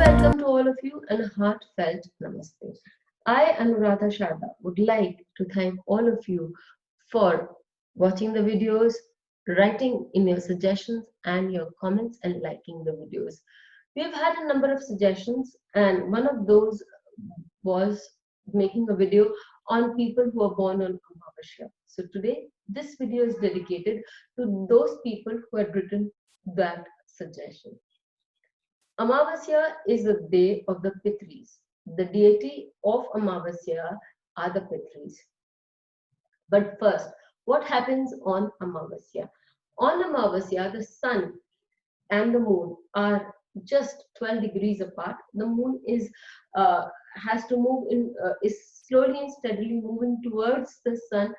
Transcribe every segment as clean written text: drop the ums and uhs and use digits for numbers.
welcome to all of you and a heartfelt namaste. I, Anuradha Sharda, would like to thank all of you for watching the videos, writing in your suggestions and your comments, and liking the videos. We have had a number of suggestions, and one of those was making a video on people who are born on Amavasya. So today, this video is dedicated to those people who had written that suggestion. Amavasya is the day of the Pitris. The deity of Amavasya are the Pitris. But first, what happens on Amavasya? On Amavasya, the sun and the moon are just 12 degrees apart. The moon has to move is slowly and steadily moving towards the sun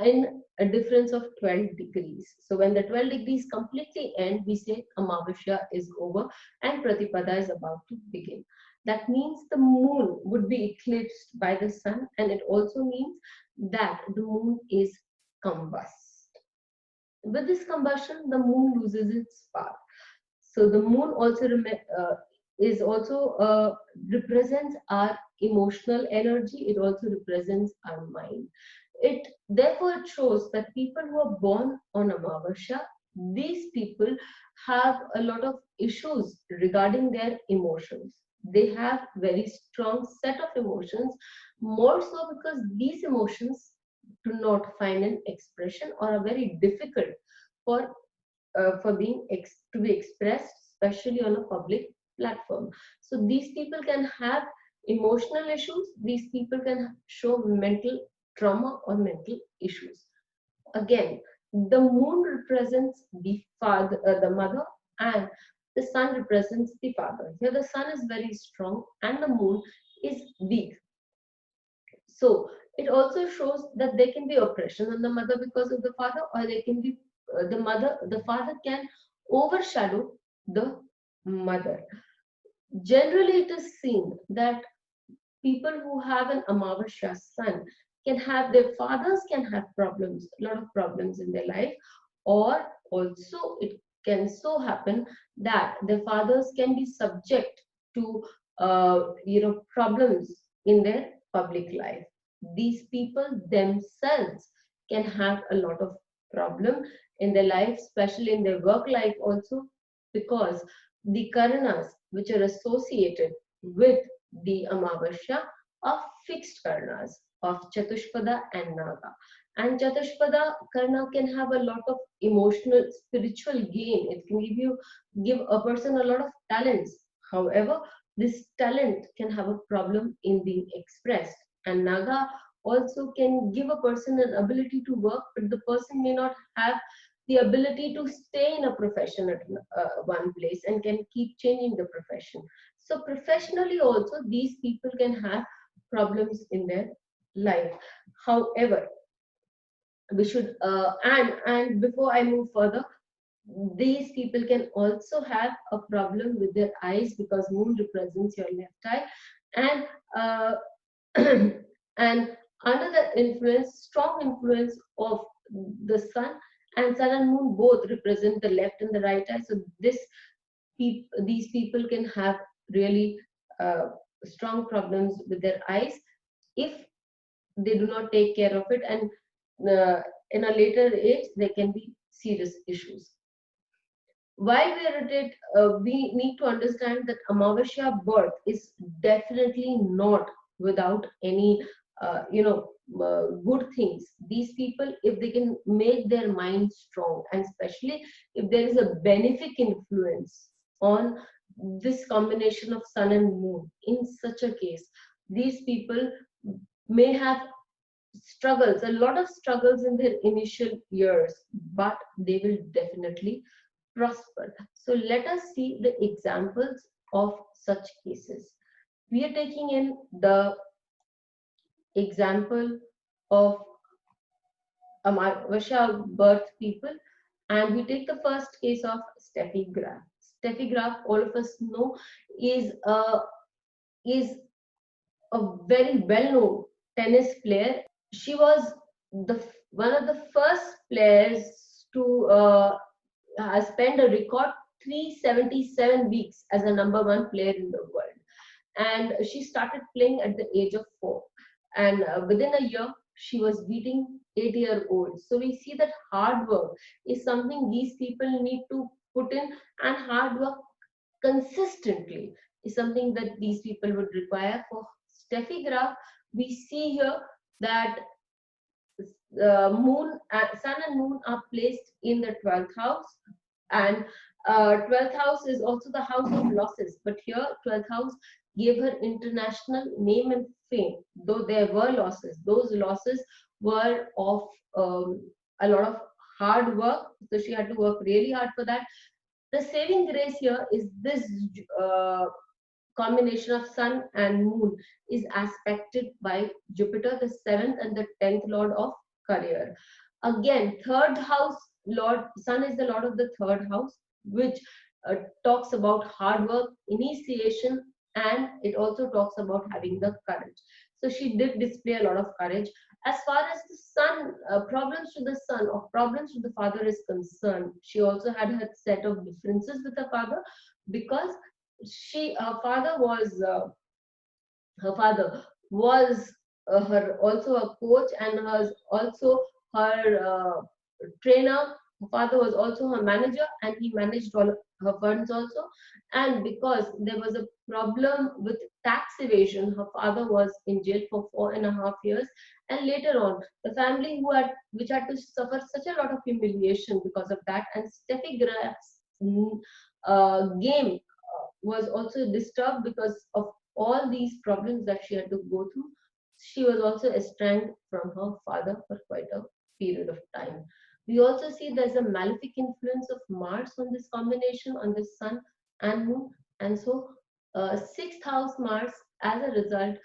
in a difference of 12 degrees. So when the 12 degrees completely end, we say Amavasya is over and Pratipada is about to begin. That means the moon would be eclipsed by the sun, and it also means that the moon is combust. With this combustion, the moon loses its power. So the moon also represents our emotional energy. It also represents our mind. It therefore shows that people who are born on Amavasya, these people have a lot of issues regarding their emotions. They have very strong set of emotions, more so because these emotions do not find an expression or are very difficult for to be expressed, especially on a public platform. So these people can have emotional issues. These people can show mental trauma or mental issues. Again, the moon represents the father, the mother, and the sun represents the father. Here the sun is very strong and the moon is weak. So it also shows that there can be oppression on the mother because of the father, or there can be the father can overshadow the mother. Generally, it is seen that people who have an Amavasya sun can have, their fathers can have problems, a lot of problems in their life, or also it can so happen that their fathers can be subject to problems in their public life. These people themselves can have a lot of problem in their life, especially in their work life also, because the karanas which are associated with the Amavasya are fixed karanas of Chatushpada and Naga. And Chatushpada karna can have a lot of emotional, spiritual gain. It can give a person a lot of talents. However, this talent can have a problem in being expressed. And Naga also can give a person an ability to work, but the person may not have the ability to stay in a profession at one place and can keep changing the profession. So professionally also, these people can have problems in their life. However, we should and before I move further, these people can also have a problem with their eyes, because moon represents your left eye, and and under the influence, strong influence of the sun, and sun and moon both represent the left and the right eye. So these people can have really strong problems with their eyes if they do not take care of it, and in a later age there can be serious issues. While we are at it, we need to understand that Amavasya birth is definitely not without any good things. These people, if they can make their mind strong, and especially if there is a benefic influence on this combination of sun and moon, in such a case, these people may have struggles, a lot of struggles in their initial years, but they will definitely prosper. So let us see the examples of such cases. We are taking in the example of Amavasya birth people, and we take the first case of Steffi Graf. Steffi Graf, all of us know, is a very well-known tennis player. She was one of the first players to spend a record 377 weeks as a #1 player in the world. and she started playing at the age of 4, and within a year she was beating 8-year-olds. So we see that hard work is something these people need to put in, and hard work consistently is something that these people would require. For Steffi graph, we see here that sun and moon are placed in the 12th house, and 12th house is also the house of losses. But here, 12th house gave her international name and fame. Though there were losses, those losses were of a lot of hard work. So she had to work really hard for that. The saving grace here is this uh, combination of sun and moon is aspected by Jupiter, the 7th and the 10th lord of career. Again, third house lord, sun is the lord of the third house, which talks about hard work, initiation, and it also talks about having the courage. So she did display a lot of courage. As far as the son, problems to the son or problems to the father is concerned, she also had her set of differences with her father, because her father was her also a coach, and her also her trainer. Her father was also her manager, and he managed all her funds also. And because there was a problem with tax evasion, her father was in jail for 4.5 years. And later on, the family which had to suffer such a lot of humiliation because of that, and Steffi Graf's game was also disturbed because of all these problems that she had to go through. She was also estranged from her father for quite a period of time. We also see there's a malefic influence of Mars on this combination, on the sun and moon. And so, sixth house Mars, as a result,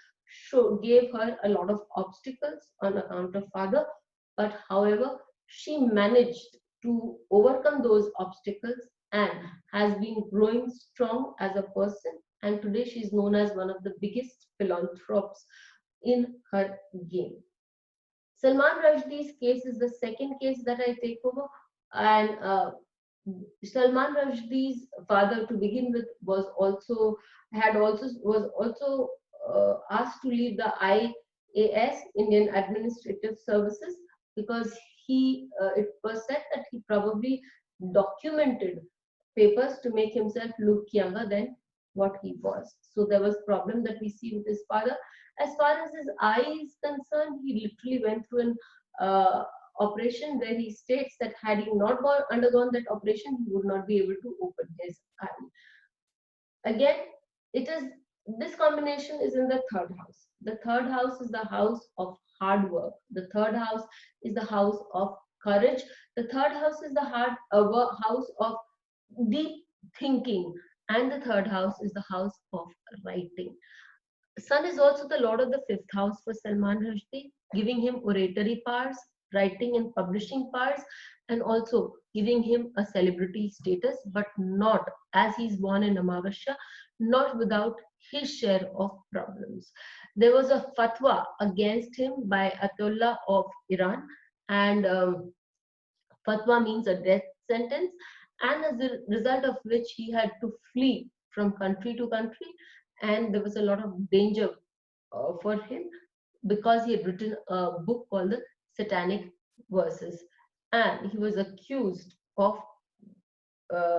gave her a lot of obstacles on account of father. But however, she managed to overcome those obstacles and has been growing strong as a person. And today she is known as one of the biggest philanthropes in her game. Salman Rushdie's case is the second case that I take over, and Salman Rushdie's father, to begin with, was also asked to leave the IAS, Indian Administrative Services, because it was said that he probably documented papers to make himself look younger than what he was. So there was problem that we see with his father. As far as his eye is concerned, he literally went through an operation where he states that had he not undergone that operation, he would not be able to open his eye. Again, it is this combination is in the third house. The third house is the house of hard work. The third house is the house of courage. The third house is the house of deep thinking, and the third house is the house of writing. Sun is also the lord of the fifth house for Salman Rushdie, giving him oratory powers, writing and publishing powers, and also giving him a celebrity status, but not, as he's born in Amavasya, not without his share of problems. There was a fatwa against him by Ayatollah of Iran, and fatwa means a death sentence, and as a result of which he had to flee from country to country, and there was a lot of danger for him because he had written a book called the Satanic Verses, and he was accused of uh,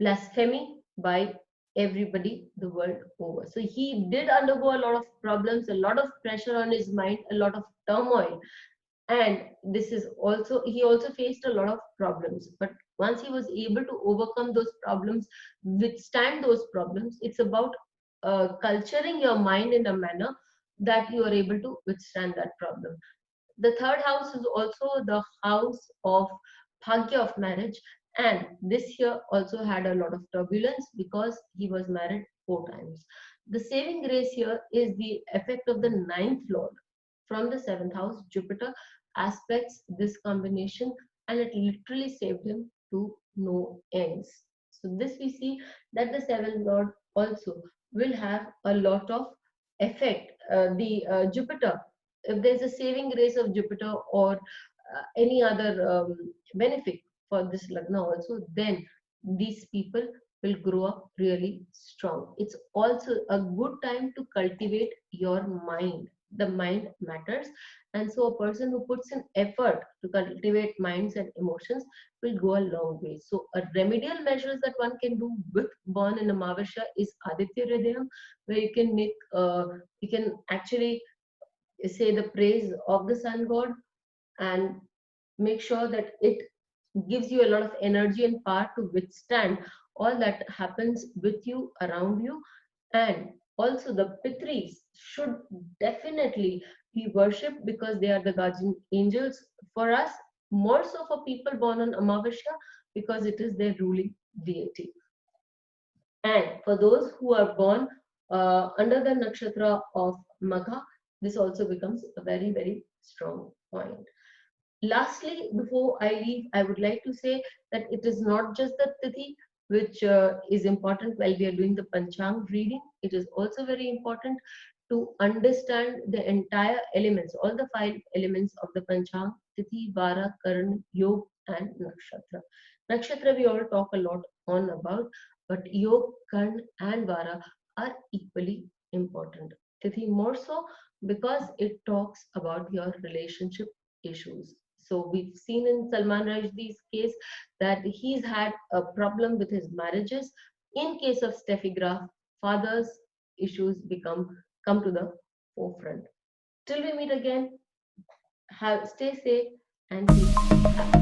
blasphemy by everybody the world over. So he did undergo a lot of problems, a lot of pressure on his mind, a lot of turmoil, and this is also, he also faced a lot of problems. But once he was able to overcome those problems, withstand those problems, it's about culturing your mind in a manner that you are able to withstand that problem. The third house is also the house of bhagya, of marriage, and this year also had a lot of turbulence because he was married 4 times. The saving grace here is the effect of the ninth lord from the seventh house. Jupiter aspects this combination, and it literally saved him to no ends. So this we see that the seventh lord also will have a lot of effect. The Jupiter, if there's a saving grace of Jupiter or any other benefit for this Lagna also, then these people will grow up really strong. It's also a good time to cultivate your mind. The mind matters, and so a person who puts in effort to cultivate minds and emotions will go a long way. So a remedial measures that one can do with born in Amavasya is Aditya Hridayam, where you can actually say the praise of the sun god, and make sure that it gives you a lot of energy and power to withstand all that happens with you, around you. And also the Pitris should definitely be worshipped, because they are the guardian angels for us, more so for people born on Amavasya, because it is their ruling deity. And for those who are born under the nakshatra of Magha, this also becomes a very, very strong point. Lastly, before I leave, I would like to say that it is not just the Tithi which is important while we are doing the Panchang reading. It is also very important to understand the entire elements, all the 5 elements of the Panchang: Tithi, Vara, Karan, Yog, and Nakshatra. Nakshatra we all talk a lot on about, but Yog, Karan, and Vara are equally important. Tithi more so because it talks about your relationship issues. So we've seen in Salman Rushdie's case that he's had a problem with his marriages. In case of Steffi Graf, father's issues come to the forefront. Till we meet again, stay safe and keep happy.